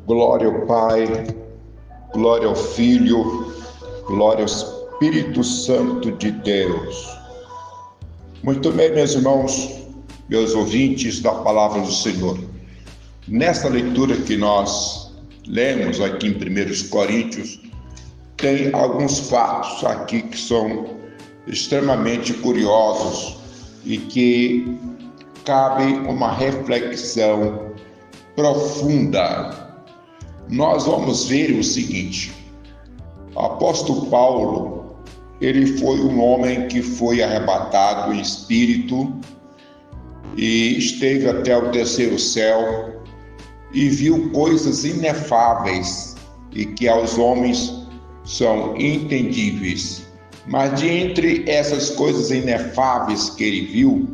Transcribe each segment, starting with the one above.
Glória ao Pai, glória ao Filho, glória ao Espírito Santo de Deus. Muito bem, meus irmãos, meus ouvintes da Palavra do Senhor. Nessa leitura que nós lemos aqui em 1 Coríntios, tem alguns fatos aqui que são extremamente curiosos e que cabem uma reflexão profunda. Nós vamos ver o seguinte: o apóstolo Paulo, ele foi um homem que foi arrebatado em espírito e esteve até o terceiro céu e viu coisas inefáveis e que aos homens são entendíveis. Mas de entre essas coisas inefáveis que ele viu,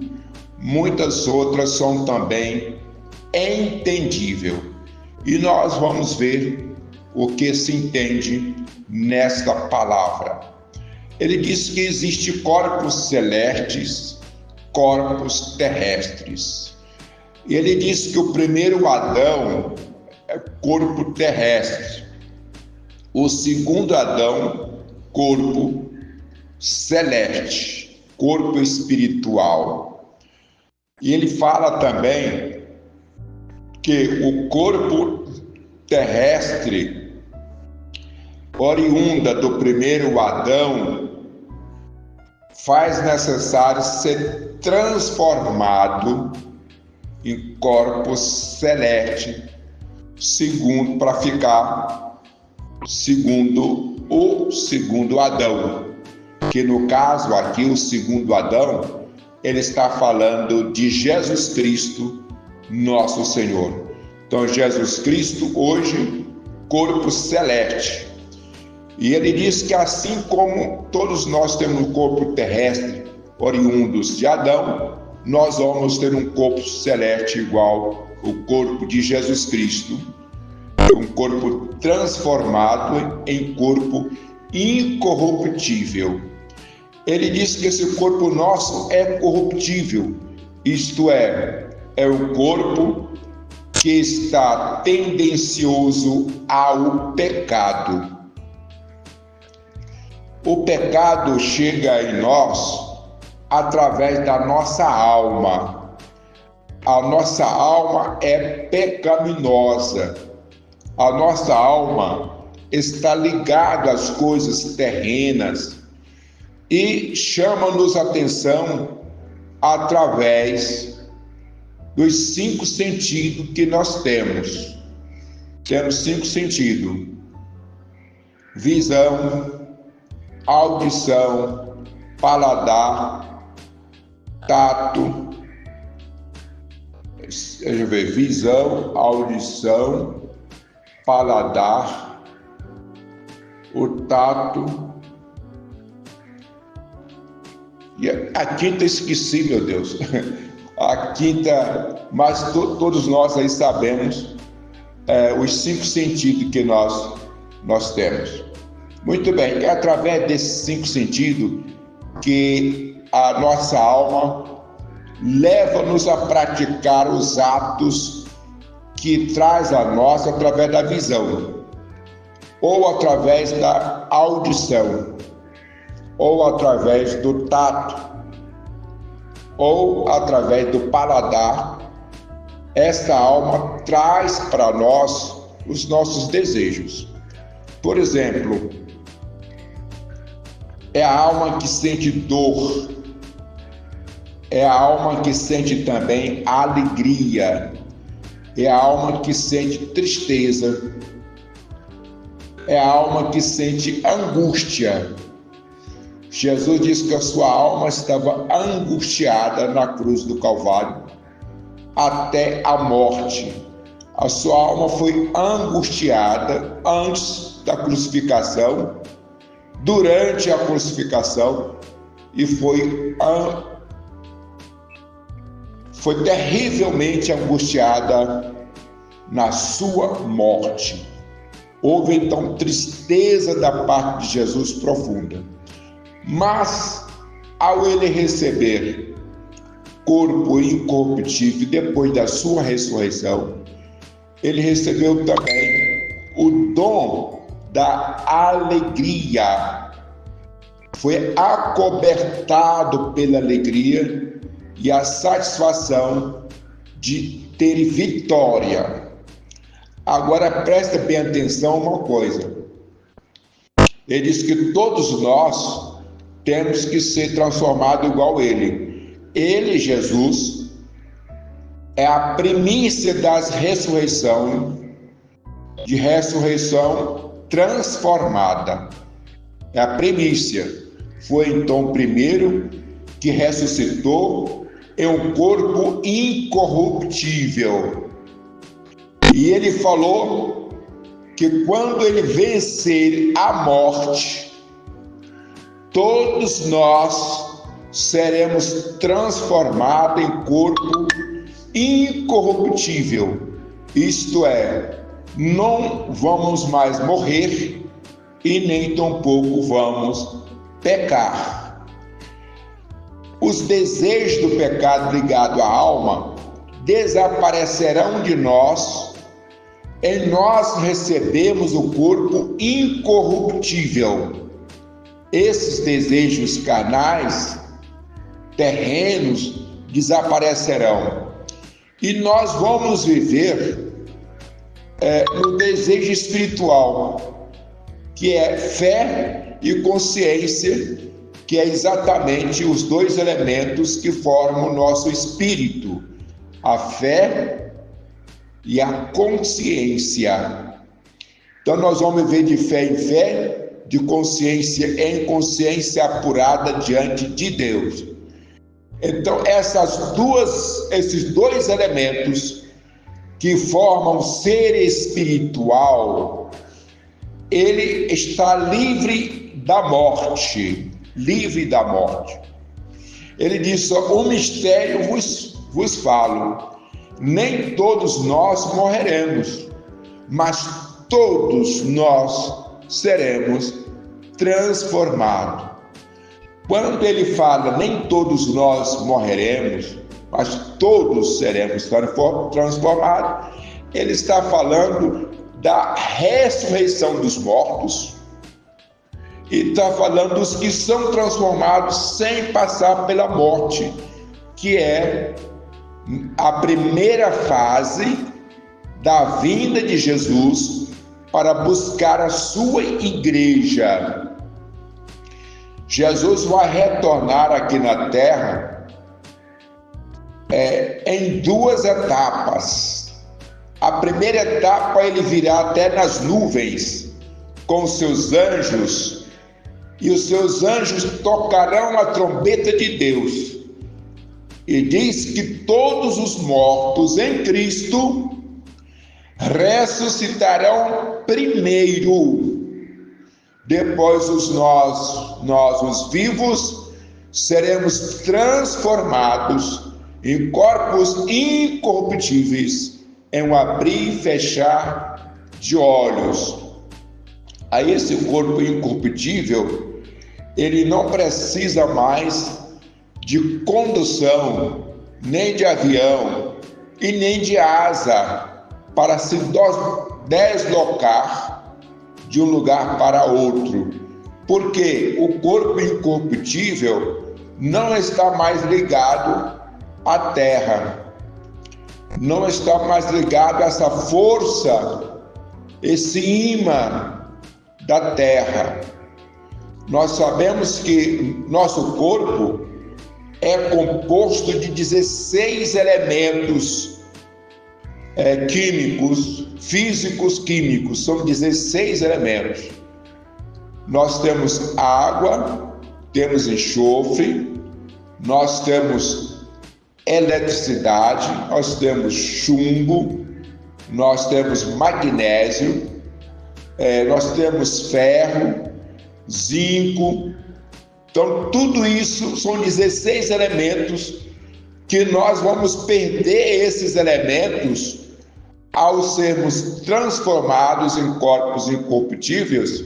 muitas outras são também entendíveis. E nós vamos ver o que se entende nesta palavra. Ele diz que existe corpos celestes, corpos terrestres. Ele diz que o primeiro Adão é corpo terrestre. O segundo Adão, corpo celeste, corpo espiritual. E ele fala também que o corpo terrestre, oriunda do primeiro Adão, faz necessário ser transformado em corpo celeste, segundo, para ficar segundo o segundo Adão. Que no caso aqui, o segundo Adão, ele está falando de Jesus Cristo, nosso Senhor. Então, Jesus Cristo hoje, corpo celeste. E ele diz que assim como todos nós temos um corpo terrestre, oriundos de Adão, nós vamos ter um corpo celeste igual o corpo de Jesus Cristo, um corpo transformado em corpo incorruptível. Ele diz que esse corpo nosso é corruptível, isto é um corpo que está tendencioso ao pecado. O pecado chega em nós através da nossa alma. A nossa alma é pecaminosa. A nossa alma está ligada às coisas terrenas e chama-nos a atenção através dos 5 sentidos que nós temos. Temos 5 sentidos: visão, audição, paladar, tato. Deixa eu ver: visão, audição, paladar, o tato. E a quinta esqueci, meu Deus. A quinta, mas todos nós aí sabemos os 5 sentidos que nós temos. Muito bem, é através desses 5 sentidos que a nossa alma leva-nos a praticar os atos que traz a nós através da visão, ou através da audição, ou através do tato, ou através do paladar. Esta alma traz para nós os nossos desejos. Por exemplo, é a alma que sente dor, é a alma que sente também alegria, é a alma que sente tristeza, é a alma que sente angústia. Jesus disse que a sua alma estava angustiada na cruz do Calvário até a morte. A sua alma foi angustiada antes da crucificação, durante a crucificação, e foi terrivelmente angustiada na sua morte. Houve então tristeza da parte de Jesus profunda. Mas, ao ele receber corpo incorruptível depois da sua ressurreição, ele recebeu também dom da alegria. Foi acobertado pela alegria e a satisfação de ter vitória. Agora presta bem atenção a uma coisa. Ele diz que todos nós temos que ser transformados igual ele. Ele, Jesus, é a primícia das ressurreições, de ressurreição transformada. É a primícia. Foi então o primeiro que ressuscitou em um corpo incorruptível. E ele falou que quando ele vencer a morte, todos nós seremos transformados em corpo incorruptível. Isto é, não vamos mais morrer e nem tampouco vamos pecar. Os desejos do pecado ligado à alma desaparecerão de nós. Em nós recebemos o corpo incorruptível. Esses desejos carnais, terrenos, desaparecerão. E nós vamos viver no desejo espiritual, que é fé e consciência, que é exatamente os dois elementos que formam o nosso espírito, a fé e a consciência. Então nós vamos viver de fé em fé, de consciência em consciência apurada diante de Deus. Então esses dois elementos que formam o ser espiritual, ele está livre da morte. Livre da morte. Ele diz: um mistério vos falo. Nem todos nós morreremos, mas todos nós seremos transformados. Quando ele fala nem todos nós morreremos, mas todos seremos transformados, ele está falando da ressurreição dos mortos e está falando dos que são transformados sem passar pela morte, que é a primeira fase da vinda de Jesus para buscar a sua igreja. Jesus vai retornar aqui na terra em duas etapas. A primeira etapa, ele virá até nas nuvens com os seus anjos, e os seus anjos tocarão a trombeta de Deus. E diz que todos os mortos em Cristo ressuscitarão primeiro. Depois nós os vivos, seremos transformados em corpos incorruptíveis, em um abrir e fechar de olhos. A esse corpo incorruptível, ele não precisa mais de condução, nem de avião e nem de asa para se deslocar de um lugar para outro, porque o corpo incorruptível não está mais ligado à terra, não está mais ligado a essa força, esse imã da terra. Nós sabemos que nosso corpo é composto de 16 elementos químicos, físicos químicos, são 16 elementos. Nós temos água, temos enxofre, nós temos eletricidade, nós temos chumbo, nós temos magnésio, nós temos ferro, zinco. Então tudo isso são 16 elementos que nós vamos perder esses elementos ao sermos transformados em corpos incorruptíveis.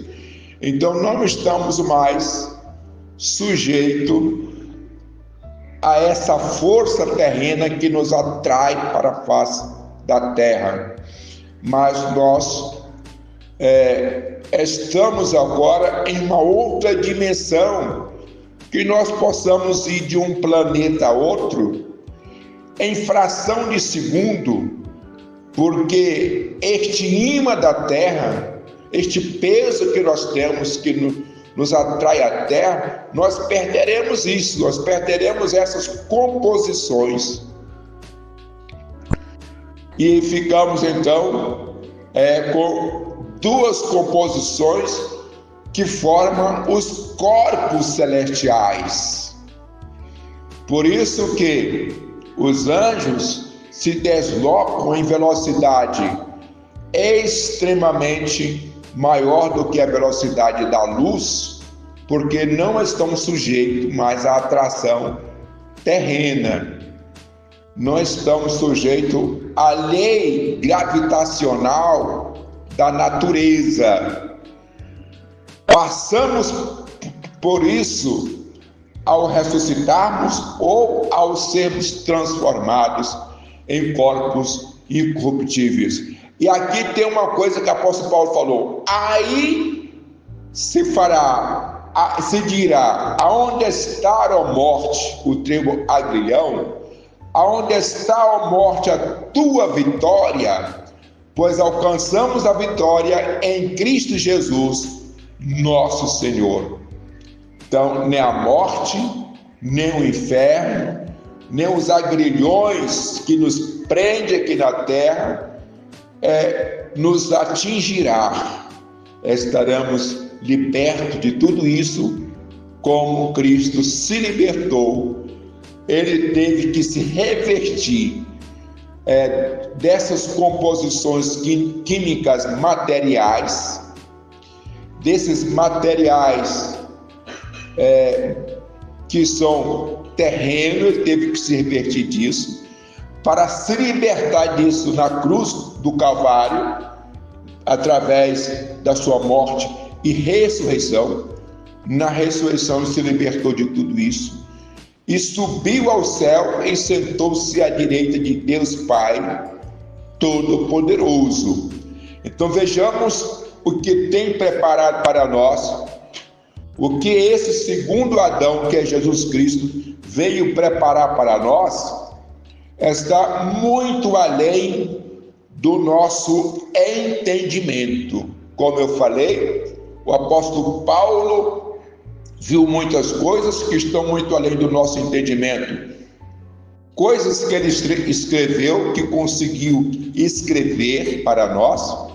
Então não estamos mais sujeitos a essa força terrena que nos atrai para a face da terra, mas nós estamos agora em uma outra dimensão, que nós possamos ir de um planeta a outro em fração de segundo, porque este imã da Terra, este peso que nós temos, que nos atrai à Terra, nós perderemos isso, nós perderemos essas composições. E ficamos então com duas composições que formam os corpos celestiais. Por isso que os anjos se deslocam em velocidade extremamente maior do que a velocidade da luz, porque não estão sujeitos mais à atração terrena. Não estamos sujeitos à lei gravitacional da natureza. Passamos por isso ao ressuscitarmos ou ao sermos transformados em corpos incorruptíveis. E aqui tem uma coisa que o apóstolo Paulo falou: aí se dirá, aonde está, ó morte, o trigo agrilhão, aonde está, ó morte, a tua vitória? Pois alcançamos a vitória em Cristo Jesus, nosso Senhor. Então, nem a morte, nem o inferno, nem os agrilhões que nos prendem aqui na terra, nos atingirá. Estaremos libertos de tudo isso, como Cristo se libertou. Ele teve que se revertir dessas composições químicas materiais, desses materiais que são terrenos. Ele teve que se revertir disso para se libertar disso na cruz do Calvário, através da sua morte e ressurreição. Na ressurreição ele se libertou de tudo isso e subiu ao céu e sentou-se à direita de Deus Pai Todo-Poderoso. Então vejamos o que tem preparado para nós, o que esse segundo Adão, que é Jesus Cristo, veio preparar para nós, está muito além do nosso entendimento. Como eu falei, o apóstolo Paulo viu muitas coisas que estão muito além do nosso entendimento. Coisas que ele escreveu, que conseguiu escrever para nós,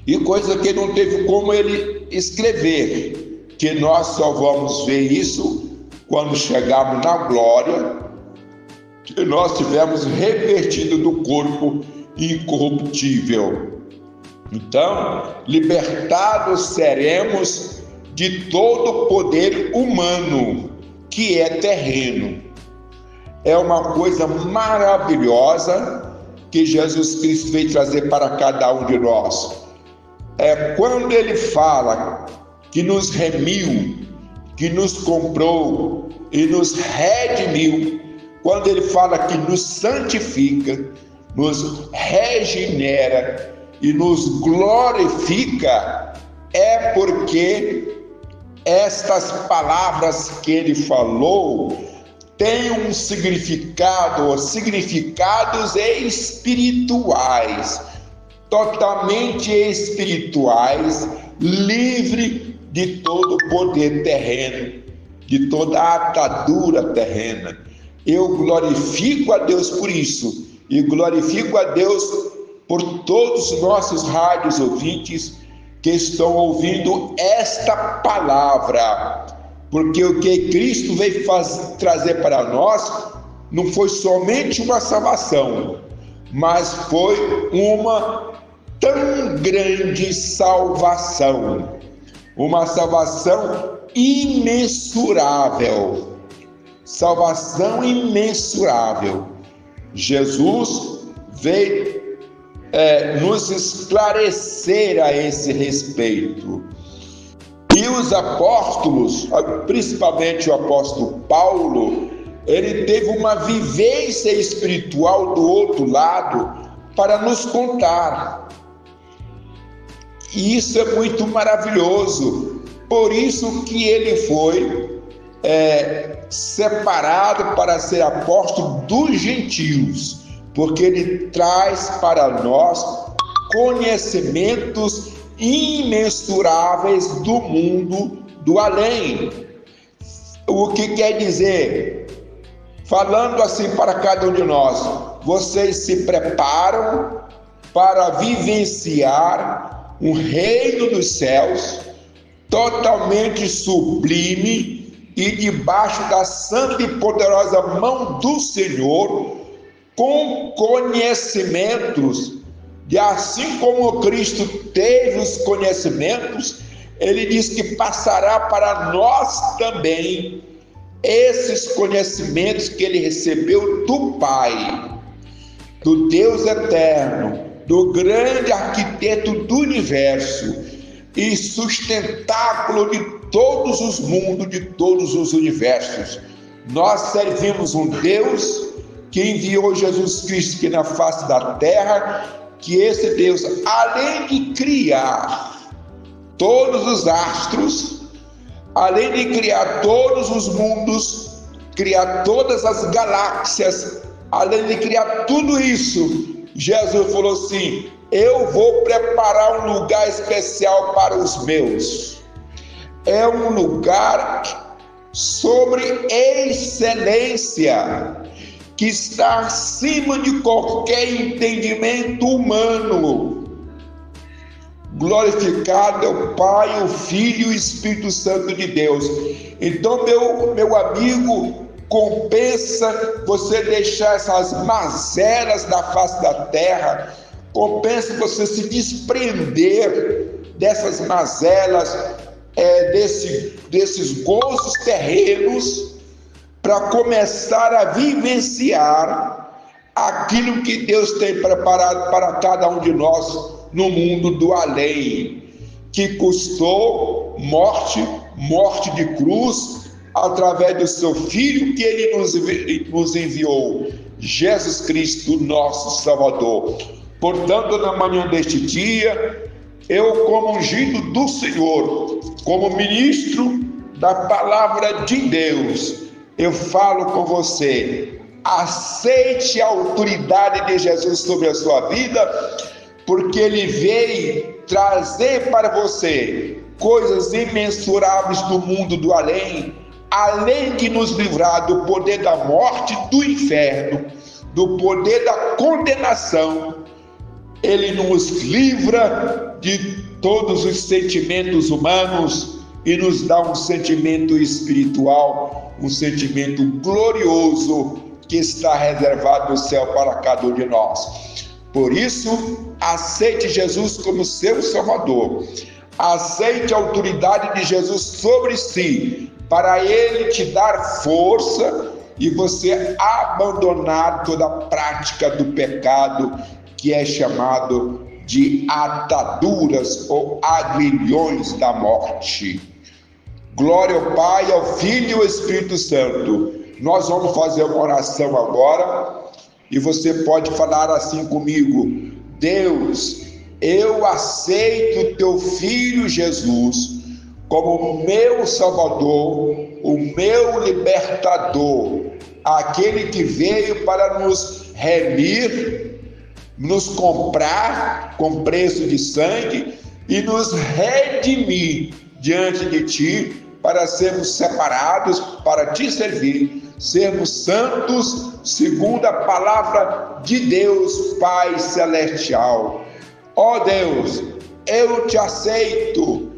e coisas que não teve como ele escrever, que nós só vamos ver isso quando chegarmos na glória, que nós tivermos revertido do corpo incorruptível. Então, libertados seremos de todo poder humano, que é terreno. É uma coisa maravilhosa que Jesus Cristo veio trazer para cada um de nós. Quando ele fala que nos remiu, que nos comprou e nos redimiu, quando ele fala que nos santifica, nos regenera e nos glorifica, é porque estas palavras que ele falou têm um significado, significados espirituais, totalmente espirituais, livre de todo poder terreno, de toda atadura terrena. Eu glorifico a Deus por isso, e glorifico a Deus por todos os nossos rádios ouvintes que estão ouvindo esta palavra, porque o que Cristo veio trazer para nós não foi somente uma salvação, mas foi uma tão grande salvação, uma salvação imensurável, salvação imensurável. Jesus veio nos esclarecer a esse respeito. E os apóstolos, principalmente o apóstolo Paulo, ele teve uma vivência espiritual do outro lado para nos contar. E isso é muito maravilhoso. Por isso que ele foi separado para ser apóstolo dos gentios, porque ele traz para nós conhecimentos imensuráveis do mundo do além. O que quer dizer? Falando assim para cada um de nós, vocês se preparam para vivenciar um reino dos céus totalmente sublime e debaixo da santa e poderosa mão do Senhor, com conhecimentos, e assim como Cristo teve os conhecimentos, ele diz que passará para nós também esses conhecimentos que ele recebeu do Pai, do Deus eterno, do grande arquiteto do universo e sustentáculo de todos os mundos, de todos os universos. Nós servimos um Deus que enviou Jesus Cristo aqui na face da terra, que esse Deus, além de criar todos os astros, além de criar todos os mundos, criar todas as galáxias, além de criar tudo isso, Jesus falou assim: eu vou preparar um lugar especial para os meus. É um lugar sobre excelência, que está acima de qualquer entendimento humano. Glorificado é o Pai, o Filho e o Espírito Santo de Deus. Então, meu amigo, compensa você deixar essas mazelas da face da terra, compensa você se desprender dessas mazelas, desses gozos terrenos, para começar a vivenciar aquilo que Deus tem preparado para cada um de nós no mundo do além, que custou morte de cruz, através do seu Filho que ele nos enviou, Jesus Cristo, nosso Salvador. Portanto, na manhã deste dia, eu, como ungido do Senhor, como ministro da palavra de Deus, eu falo com você: aceite a autoridade de Jesus sobre a sua vida, porque ele veio trazer para você coisas imensuráveis do mundo do além, além de nos livrar do poder da morte, do inferno, do poder da condenação. Ele nos livra de todos os sentimentos humanos e nos dá um sentimento espiritual, um sentimento glorioso que está reservado no céu para cada um de nós. Por isso, aceite Jesus como seu Salvador. Aceite a autoridade de Jesus sobre si, para ele te dar força e você abandonar toda a prática do pecado, que é chamado de ataduras ou agrilhões da morte. Glória ao Pai, ao Filho e ao Espírito Santo. Nós vamos fazer uma oração agora e você pode falar assim comigo: Deus, eu aceito o teu Filho Jesus como meu Salvador, o meu libertador, aquele que veio para nos remir, nos comprar com preço de sangue e nos redimir diante de ti, para sermos separados para te servir, sermos santos segundo a palavra de Deus Pai Celestial. Ó Deus, eu te aceito,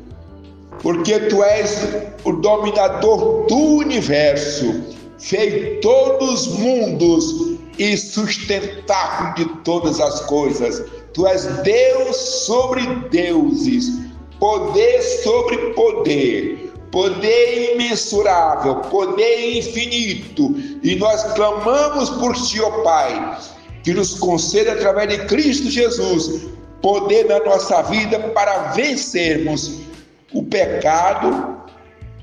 porque tu és o dominador do universo, fez todos os mundos e sustentáculo de todas as coisas. Tu és Deus sobre deuses, poder sobre poder, poder imensurável, poder infinito, e nós clamamos por ti, ó Pai, que nos conceda através de Cristo Jesus poder na nossa vida para vencermos o pecado,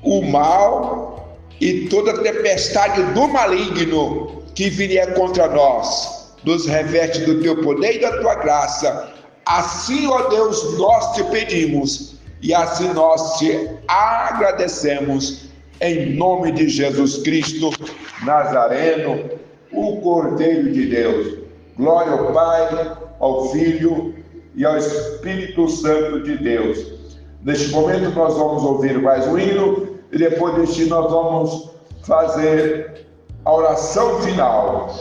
o mal e toda a tempestade do maligno que viria contra nós. Nos reveste do teu poder e da tua graça, Assim, ó Deus, nós te pedimos e assim nós te agradecemos em nome de Jesus Cristo Nazareno, o Cordeiro de Deus. Glória ao Pai, ao Filho e ao Espírito Santo de Deus. Neste momento nós vamos ouvir mais um hino e depois deste nós vamos fazer a oração final.